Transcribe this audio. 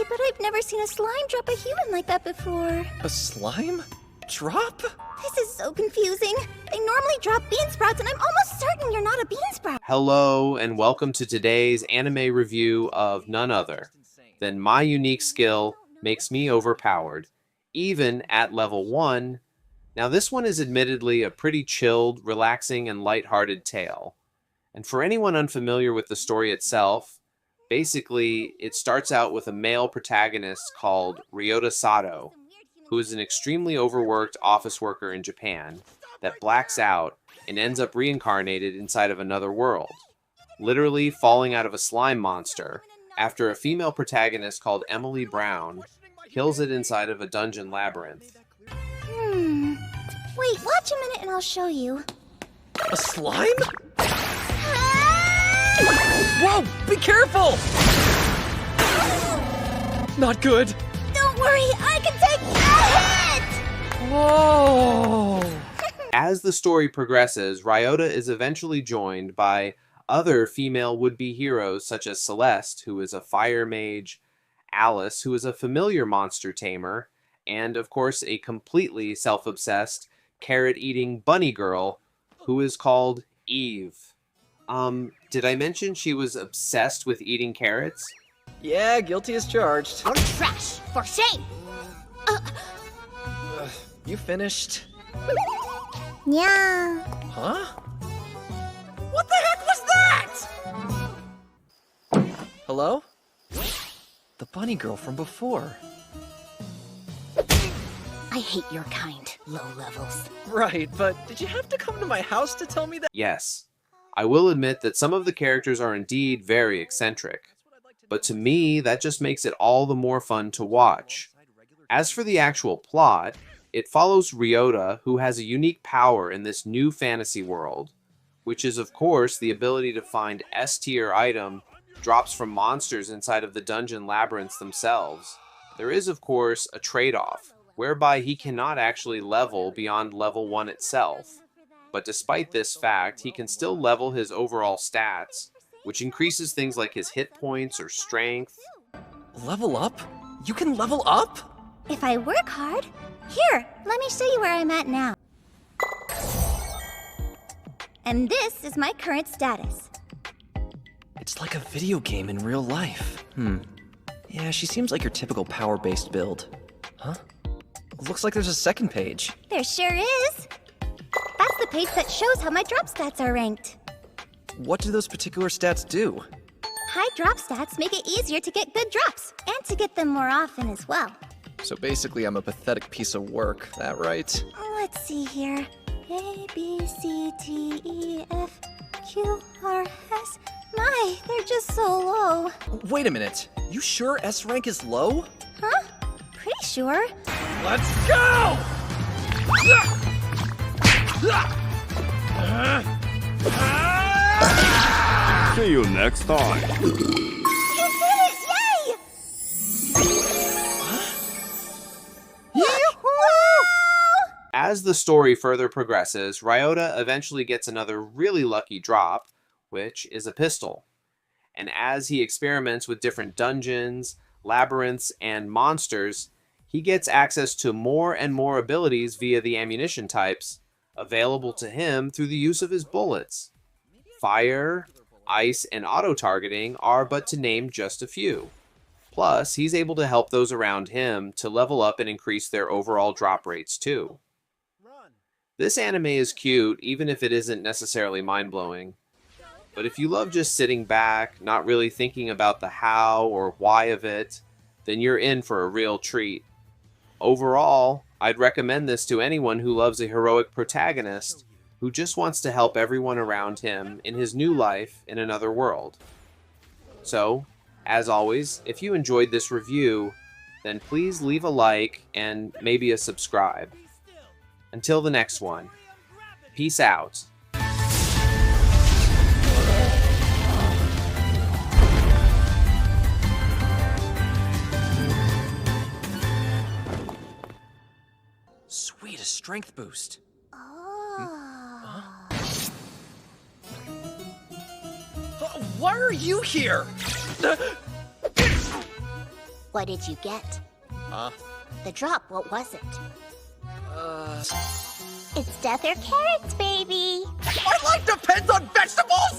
but I've never seen a slime drop a human like that before. A slime? Drop? This is so confusing. They normally drop bean sprouts, and I'm almost certain you're not a bean sprout. Hello, and welcome to today's anime review of none other than My Unique Skill Makes Me Overpowered, even at level 1. Now this one is admittedly a pretty chilled, relaxing, and lighthearted tale. And for anyone unfamiliar with the story itself, basically it starts out with a male protagonist called Ryota Sato, who is an extremely overworked office worker in Japan that blacks out and ends up reincarnated inside of another world, literally falling out of a slime monster after a female protagonist called Emily Brown kills it inside of a dungeon labyrinth. Wait, watch a minute and I'll show you. A slime? Whoa! Be careful! Not good! Don't worry, I can take a hit! Whoa! As the story progresses, Ryota is eventually joined by other female would-be heroes such as Celeste, who is a fire mage, Alice, who is a familiar monster tamer, and of course a completely self-obsessed, carrot-eating bunny girl, who is called Eve. Did I mention she was obsessed with eating carrots? Yeah, guilty as charged. You're trash! For shame! You finished? Yeah. Huh? What the heck was that? Hello? The bunny girl from before. I hate your kind, low levels. Right, but did you have to come to my house to tell me that? Yes. I will admit that some of the characters are indeed very eccentric, but to me that just makes it all the more fun to watch. As for the actual plot, it follows Ryota, who has a unique power in this new fantasy world, which is of course the ability to find S-tier item drops from monsters inside of the dungeon labyrinths themselves. There is of course a trade-off, whereby he cannot actually level beyond level 1 itself. But despite this fact, he can still level his overall stats, which increases things like his hit points or strength. Level up? You can level up? If I work hard. Here, let me show you where I'm at now. And this is my current status. It's like a video game in real life. Yeah, she seems like your typical power-based build. Huh? Looks like there's a second page. There sure is. That's the page that shows how my drop stats are ranked. What do those particular stats do? High drop stats make it easier to get good drops, and to get them more often as well. So basically I'm a pathetic piece of work, that right? Let's see here. A, B, C, D, E, F, Q, R, S. My, they're just so low. Wait a minute, you sure S rank is low? Huh? Pretty sure. Let's go! See you next time. You did it! Yay! As the story further progresses, Ryota eventually gets another really lucky drop, which is a pistol. And as he experiments with different dungeons, labyrinths, and monsters, he gets access to more and more abilities via the ammunition types available to him through the use of his bullets. Fire, ice, and auto-targeting are but to name just a few. Plus, he's able to help those around him to level up and increase their overall drop rates too. This anime is cute, even if it isn't necessarily mind-blowing. But if you love just sitting back, not really thinking about the how or why of it, then you're in for a real treat. Overall, I'd recommend this to anyone who loves a heroic protagonist who just wants to help everyone around him in his new life in another world. So, as always, if you enjoyed this review, then please leave a like and maybe a subscribe. Until the next one, peace out. Sweet, a strength boost. Why are you here? What did you get? Huh? The drop, what was it? It's death or carrots, baby! My life depends on vegetables!